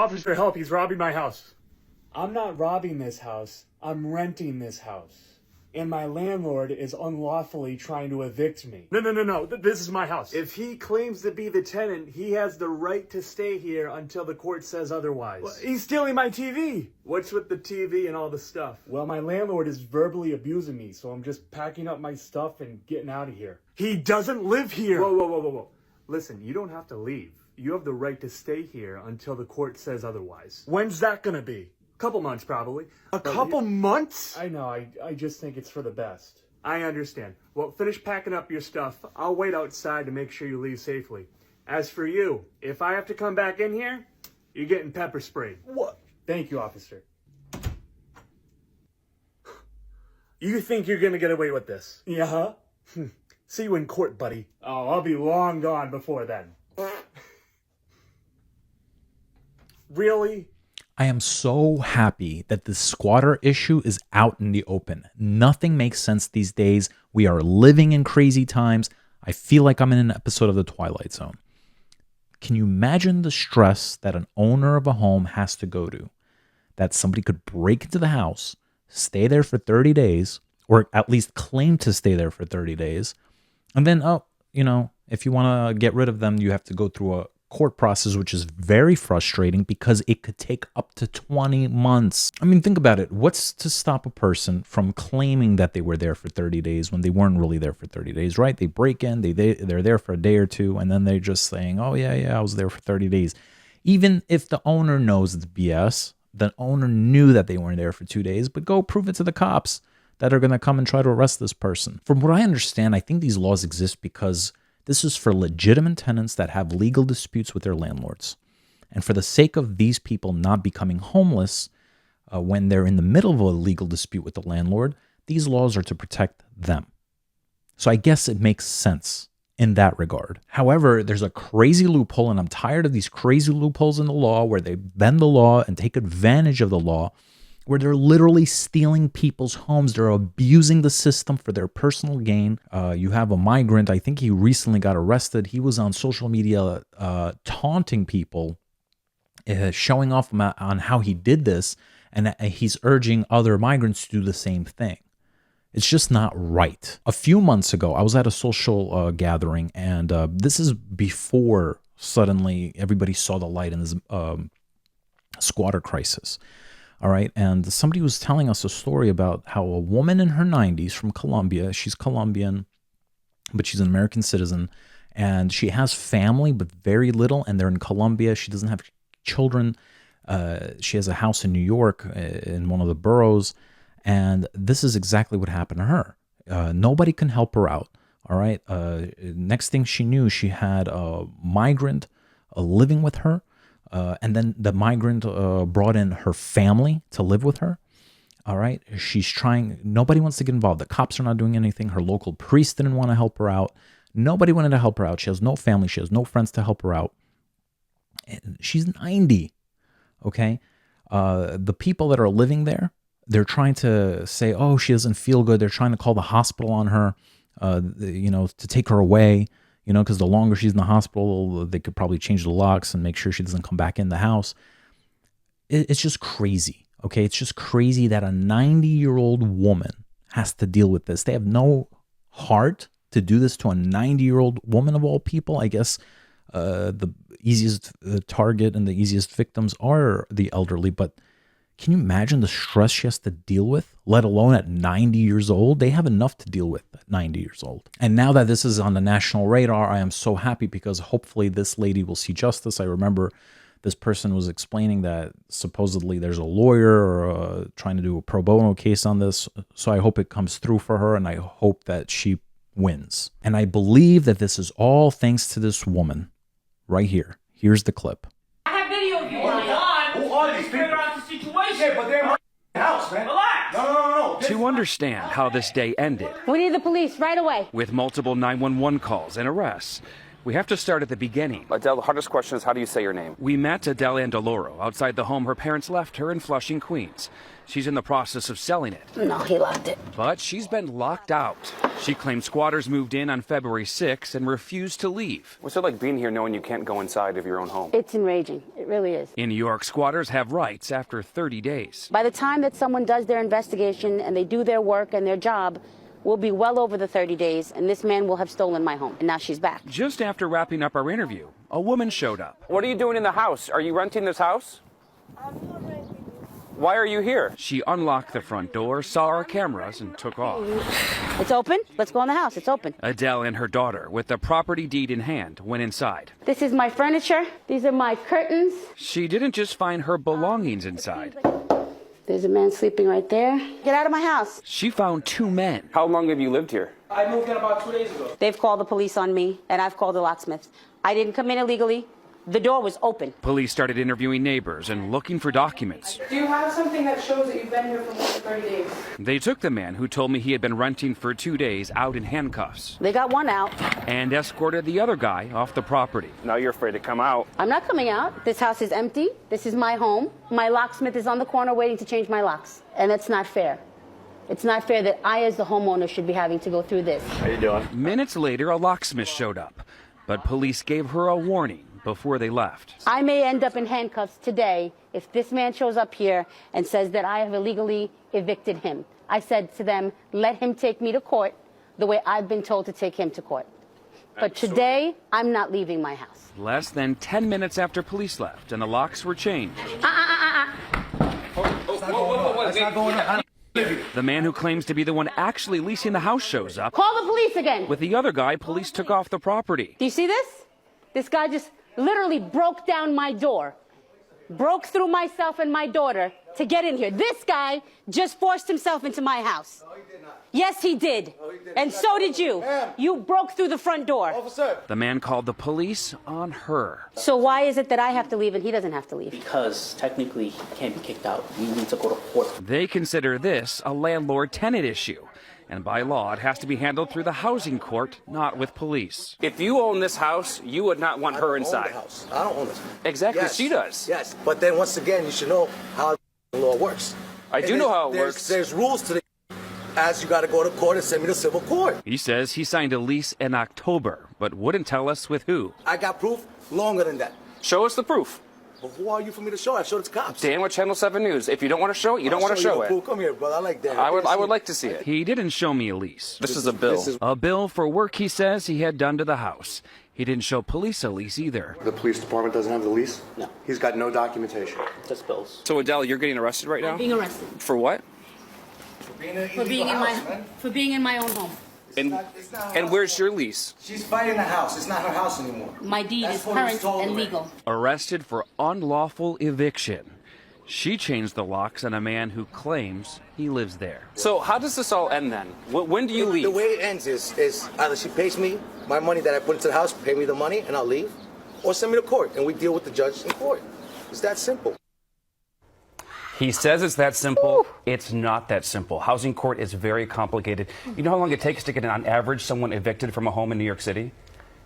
Officer, help, he's robbing my house. I'm not robbing this house. I'm renting this house. And my landlord is unlawfully trying to evict me. No. This is my house. If he claims to be the tenant, he has the right to stay here until the court says otherwise. Well, he's stealing my TV. What's with the TV and all the stuff? Well, my landlord is verbally abusing me, so I'm just packing up my stuff and getting out of here. He doesn't live here. Whoa. Listen, you don't have to leave. You have the right to stay here until the court says otherwise. When's that gonna be? Couple months, probably. A couple months? I know, I just think it's for the best. I understand. Well, finish packing up your stuff. I'll wait outside to make sure you leave safely. As for you, if I have to come back in here, you're getting pepper sprayed. What? Thank you, officer. You think you're gonna get away with this? Yeah? See you in court, buddy. Oh, I'll be long gone before then. Really? I am so happy that the squatter issue is out in the open. Nothing makes sense these days. We are living in crazy times. I feel like I'm in an episode of The Twilight Zone. Can you imagine the stress that an owner of a home has to go to? That somebody could break into the house, stay there for 30 days, or at least claim to stay there for 30 days. And then, if you want to get rid of them, you have to go through a court process, which is very frustrating because it could take up to 20 months. I mean, think about it. What's to stop a person from claiming that they were there for 30 days when they weren't really there for 30 days, right? They break in, they're there for a day or two, and then they're just saying, oh, yeah, I was there for 30 days. Even if the owner knows it's BS, the owner knew that they weren't there for 2 days, but go prove it to the cops that are going to come and try to arrest this person. From what I understand, I think these laws exist because this is for legitimate tenants that have legal disputes with their landlords. And for the sake of these people not becoming homeless when they're in the middle of a legal dispute with the landlord, these laws are to protect them. So I guess it makes sense in that regard. However, there's a crazy loophole, and I'm tired of these crazy loopholes in the law where they bend the law and take advantage of the law, where they're literally stealing people's homes. They're abusing the system for their personal gain. You have a migrant. I think he recently got arrested. He was on social media taunting people, showing off on how he did this, and he's urging other migrants to do the same thing. It's just not right. A few months ago, I was at a social gathering, and this is before suddenly everybody saw the light in this squatter crisis. All right. And somebody was telling us a story about how a woman in her 90s from Colombia, she's Colombian, but she's an American citizen, and she has family, but very little. And they're in Colombia. She doesn't have children. She has a house in New York in one of the boroughs. And this is exactly what happened to her. Nobody can help her out. All right. Next thing she knew, she had a migrant living with her. And then the migrant brought in her family to live with her. All right. Nobody wants to get involved. The cops are not doing anything. Her local priest didn't want to help her out. Nobody wanted to help her out. She has no family. She has no friends to help her out. And she's 90. Okay. The people that are living there, they're trying to say, oh, she doesn't feel good. They're trying to call the hospital on her, to take her away. Because the longer she's in the hospital, they could probably change the locks and make sure she doesn't come back in the house. It's just crazy, okay? It's just crazy that a 90-year-old woman has to deal with this. They have no heart to do this to a 90-year-old woman of all people. I guess the easiest target and the easiest victims are the elderly, but can you imagine the stress she has to deal with, let alone at 90 years old? They have enough to deal with at 90 years old. And now that this is on the national radar, I am so happy because hopefully this lady will see justice. I remember this person was explaining that supposedly there's a lawyer trying to do a pro bono case on this. So I hope it comes through for her, and I hope that she wins. And I believe that this is all thanks to this woman right here. Here's the clip. I have video of you. Who are these people? Yeah, but they're in my house, man. Relax. No. To understand how this day ended, We need the police right away. with multiple 911 calls and arrests, We have to start at the beginning. Adele, the hardest question is, how do you say your name? We met Adele Andaloro outside the home her parents left her in Flushing, Queens. She's in the process of selling it. No, he locked it. But she's been locked out. She claims squatters moved in on February 6 and refused to leave. What's it like being here knowing you can't go inside of your own home? It's enraging. It really is. In New York, squatters have rights after 30 days. By the time that someone does their investigation and they do their work and their job, we'll be well over the 30 days, and this man will have stolen my home. And now she's back. Just after wrapping up our interview, a woman showed up. What are you doing in the house? Are you renting this house? I'm not renting. Why are you here? She unlocked the front door, saw our cameras, and took off. It's open. Let's go in the house. It's open. Adele and her daughter, with the property deed in hand, went inside. This is my furniture. These are my curtains. She didn't just find her belongings inside. There's a man sleeping right there. Get out of my house. She found 2 men. How long have you lived here? I moved in about 2 days ago. They've called the police on me, and I've called the locksmith. I didn't come in illegally. The door was open. Police started interviewing neighbors and looking for documents. Do you have something that shows that you've been here for more than 30 days? They took the man who told me he had been renting for 2 days out in handcuffs They got one out. and escorted the other guy off the property. Now you're afraid to come out. I'm not coming out. This house is empty. This is my home. My locksmith is on the corner waiting to change my locks. And that's not fair. It's not fair that I, as the homeowner, should be having to go through this. How you doing? Minutes later, a locksmith showed up, but police gave her a warning before they left. I may end up in handcuffs today if this man shows up here and says that I have illegally evicted him. I said to them, let him take me to court the way I've been told to take him to court. But today, I'm not leaving my house. Less than 10 minutes after police left and the locks were changed. The man who claims to be the one actually leasing the house shows up. Call the police again. With the other guy, police took off the property. Do you see this? This guy just literally broke down my door, broke through myself and my daughter to get in here. This guy just forced himself into my house. No, he did not. Yes, he did. No, he did. And so did you. Ma'am. You broke through the front door. Officer. The man called the police on her. So why is it that I have to leave and he doesn't have to leave? Because technically he can't be kicked out. We need to go to court. They consider this a landlord-tenant issue. And by law, it has to be handled through the housing court, not with police. If you own this house, you would not want her I don't own inside. the house. I don't own it. Exactly, Yes. she does. Yes, but then once again, you should know how the law works. I do And know how it there's- works. There's rules to the as you got to go to court and send me to civil court. He says he signed a lease in October, but wouldn't tell us with who. I got proof longer than that. Show us the proof. But who are you for me to show? I showed it to cops. Dan with Channel 7 News. If you don't want to show it, you don't want to show the it. proof. Come here, brother. I like that. I would like to see it. He didn't show me a lease. This is a bill. A bill for work he says he had done to the house. He didn't show police a lease either. The police department doesn't have the lease? No. He's got no documentation. Just bills. So Adele, you're getting arrested right now? Being arrested For what? for being in my own home. And where's your lease? She's fighting the house. It's not her house anymore. My deed That's is what he was current told and already. legal. Arrested for unlawful eviction. She changed the locks on a man who claims he lives there. So how does this all end then? When do you leave? The way it ends is either she pays me my money that I put into the house, pay me the money, and I'll leave, or send me to court, and we deal with the judge in court. It's that simple. He says it's that simple. It's not that simple. Housing court is very complicated. You know how long it takes to get, on average, someone evicted from a home in New York City?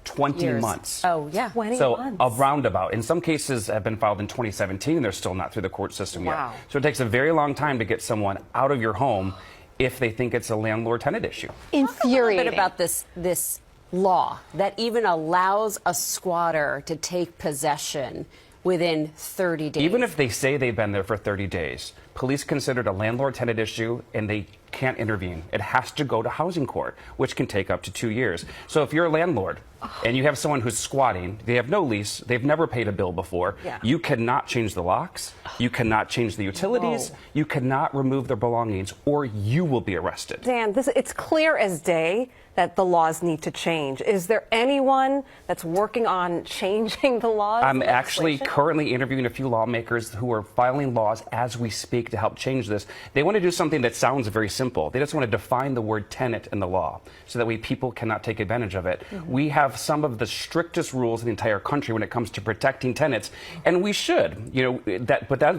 20 months. Oh, yeah. 20 So months. a roundabout. In some cases have been filed in 2017. They're still not through the court system Wow. yet. So it takes a very long time to get someone out of your home if they think it's a landlord-tenant issue. Infuriating. Talk about this law that even allows a squatter to take possession within 30 days. Even if they say they've been there for 30 days, police consider it a landlord-tenant issue and they can't intervene. It has to go to housing court, which can take up to 2 years. So if you're a landlord and you have someone who's squatting, they have no lease, they've never paid a bill before, Yeah. you cannot change the locks, you cannot change the utilities, you cannot remove their belongings, or you will be arrested. Dan, it's clear as day that the laws need to change. Is there anyone that's working on changing the laws? I'm actually legislation? currently interviewing a few lawmakers who are filing laws as we speak to help change this. They want to do something that sounds very simple. simple. They just want to define the word tenant in the law so that way people cannot take advantage of it. We have some of the strictest rules in the entire country when it comes to protecting tenants, and we should.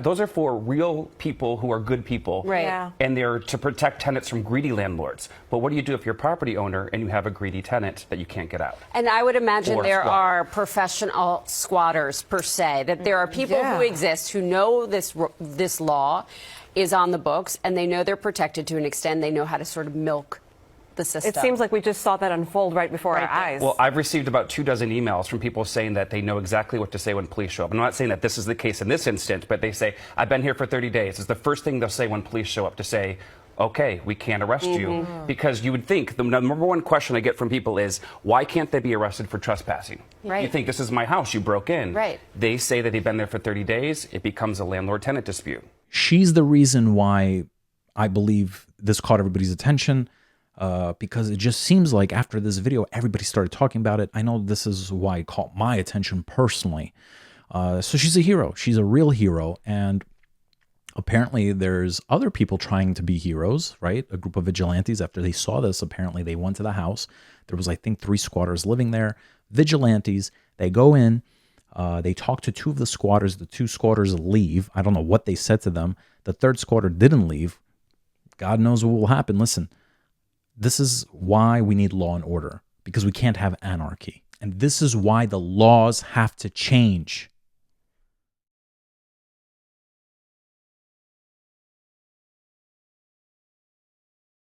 Those are for real people who are good people, Right. Yeah. and they're to protect tenants from greedy landlords. But what do you do if you're a property owner and you have a greedy tenant that you can't get out? And I would imagine Or there squatter. are professional squatters per se, that there are people who exist who know this law is on the books and they know they're protected to an extent. They know how to sort of milk the system. It seems like we just saw that unfold right before our eyes. Well, I've received about 24 emails from people saying that they know exactly what to say when police show up. I'm not saying that this is the case in this instance, but they say, I've been here for 30 days. It's the first thing they'll say when police show up, to say, okay, we can't arrest you. Because you would think the number one question I get from people is, why can't they be arrested for trespassing? Right. You think, this is my house, you broke in. Right. They say that they've been there for 30 days. It becomes a landlord-tenant dispute. She's the reason why I believe this caught everybody's attention, because it just seems like after this video, everybody started talking about it. I know this is why it caught my attention personally. So she's a hero. She's a real hero. And apparently there's other people trying to be heroes, right? A group of vigilantes, after they saw this, apparently they went to the house. There was, I think, 3 squatters living there. Vigilantes, they go in. They talk to 2 of the squatters. The 2 squatters leave. I don't know what they said to them. The 3rd squatter didn't leave. God knows what will happen. Listen, this is why we need law and order, because we can't have anarchy. And this is why the laws have to change.